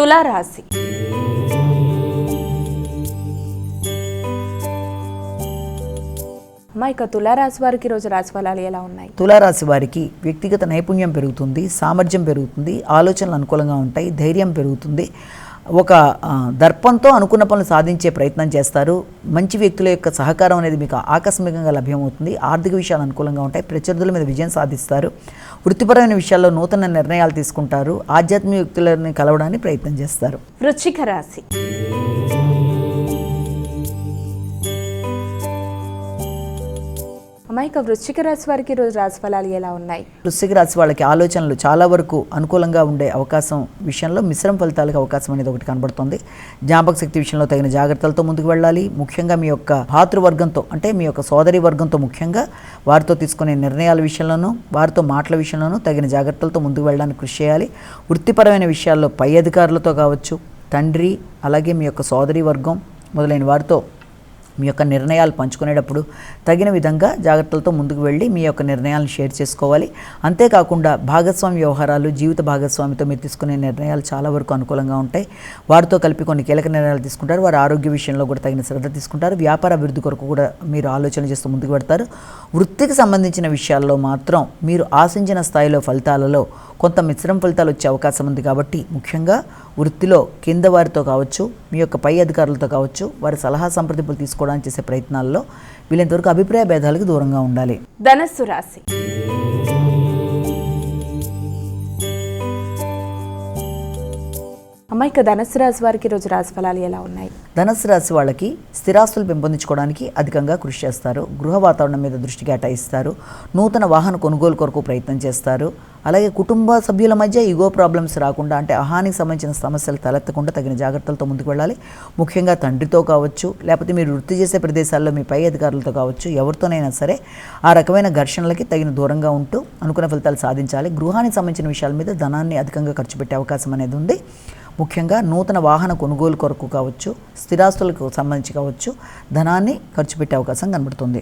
తులారాశి. ఇక తులారాశి వారికి రోజు రాశి ఫలాలు ఎలా ఉన్నాయి? తులారాశి వారికి వ్యక్తిగత నైపుణ్యం పెరుగుతుంది, సామర్థ్యం పెరుగుతుంది, ఆలోచనలు అనుకూలంగా ఉంటాయి, ధైర్యం పెరుగుతుంది, ఒక దర్పంతో అనుకున్న పనులు సాధించే ప్రయత్నం చేస్తారు. మంచి వ్యక్తుల యొక్క సహకారం అనేది మీకు ఆకస్మికంగా లభ్యమవుతుంది. ఆర్థిక విషయాలు అనుకూలంగా ఉంటాయి, ప్రత్యర్థుల మీద విజయం సాధిస్తారు. వృత్తిపరమైన విషయాల్లో నూతన నిర్ణయాలు తీసుకుంటారు. ఆధ్యాత్మిక వ్యక్తులని కలవడానికి ప్రయత్నం చేస్తారు. వృశ్చిక రాశి. ఇక వృశ్చిక రాశి వారికి రోజు రాశి ఫలాలు ఎలా ఉన్నాయి? వృశ్చిక రాశి వాళ్ళకి ఆలోచనలు చాలా వరకు అనుకూలంగా ఉండే అవకాశం విషయంలో మిశ్రమ ఫలితాలకు అవకాశం అనేది ఒకటి కనబడుతుంది. జ్ఞాపక శక్తి విషయంలో తగిన జాగ్రత్తలతో ముందుకు వెళ్ళాలి. ముఖ్యంగా మీ యొక్క భాతృవర్గంతో అంటే మీ యొక్క సోదరి వర్గంతో ముఖ్యంగా వారితో తీసుకునే నిర్ణయాల విషయంలోనూ వారితో మాటల విషయంలోనూ తగిన జాగ్రత్తలతో ముందుకు వెళ్ళడానికి కృషి చేయాలి. వృత్తిపరమైన విషయాల్లో పై అధికారులతో కావచ్చు, తండ్రి అలాగే మీ యొక్క సోదరి వర్గం మొదలైన వారితో మీ యొక్క నిర్ణయాలు పంచుకునేటప్పుడు తగిన విధంగా జాగ్రత్తలతో ముందుకు వెళ్ళి మీ యొక్క నిర్ణయాలను షేర్ చేసుకోవాలి. అంతేకాకుండా భాగస్వామి వ్యవహారాలు, జీవిత భాగస్వామితో మీరు తీసుకునే నిర్ణయాలు చాలా వరకు అనుకూలంగా ఉంటాయి. వారితో కలిపి కొన్ని కీలక నిర్ణయాలు తీసుకుంటారు. వారి ఆరోగ్య విషయంలో కూడా తగిన శ్రద్ధ తీసుకుంటారు. వ్యాపార అభివృద్ధి కొరకు కూడా మీరు ఆలోచన చేస్తూ ముందుకు పెడతారు. వృత్తికి సంబంధించిన విషయాల్లో మాత్రం మీరు ఆశించిన స్థాయిలో ఫలితాలలో కొంత మిశ్రమ ఫలితాలు వచ్చే అవకాశం ఉంది. కాబట్టి ముఖ్యంగా వృత్తిలో కింద వారితో కావచ్చు, మీ యొక్క పై అధికారులతో కావచ్చు, వారి సలహా సంప్రదింపులు తీసుకోవడానికి చేసే ప్రయత్నాల్లో వీళ్ళంతవరకు అభిప్రాయ భేదాలకు దూరంగా ఉండాలి. ధనస్సు రాశి. ఇక ధనస్సు రాశి వారికి రోజు రాశి ఫలాలు ఎలా ఉన్నాయి? ధనస్సు రాశి వాళ్ళకి స్థిరాస్తులు పెంపొందించుకోవడానికి అధికంగా కృషి చేస్తారు. గృహ వాతావరణం మీద దృష్టి కేటాయిస్తారు. నూతన వాహన కొనుగోలు కొరకు ప్రయత్నం చేస్తారు. అలాగే కుటుంబ సభ్యుల మధ్య ఈగో ప్రాబ్లమ్స్ రాకుండా అంటే అహానికి సంబంధించిన సమస్యలు తలెత్తకుండా తగిన జాగ్రత్తలతో ముందుకు వెళ్ళాలి. ముఖ్యంగా తండ్రితో కావచ్చు, లేకపోతే మీరు వృత్తి చేసే ప్రదేశాల్లో మీ పై అధికారులతో కావచ్చు, ఎవరితోనైనా సరే ఆ రకమైన ఘర్షణలకి తగిన దూరంగా ఉంటూ అనుకున్న ఫలితాలు సాధించాలి. గృహానికి సంబంధించిన విషయాల మీద ధనాన్ని అధికంగా ఖర్చు పెట్టే అవకాశం అనేది ఉంది. ముఖ్యంగా నూతన వాహన కొనుగోలు కొరకు కావచ్చు, స్థిరాస్తులకు సంబంధించి కావచ్చు, ధనాన్ని ఖర్చు పెట్టే అవకాశం కనబడుతుంది.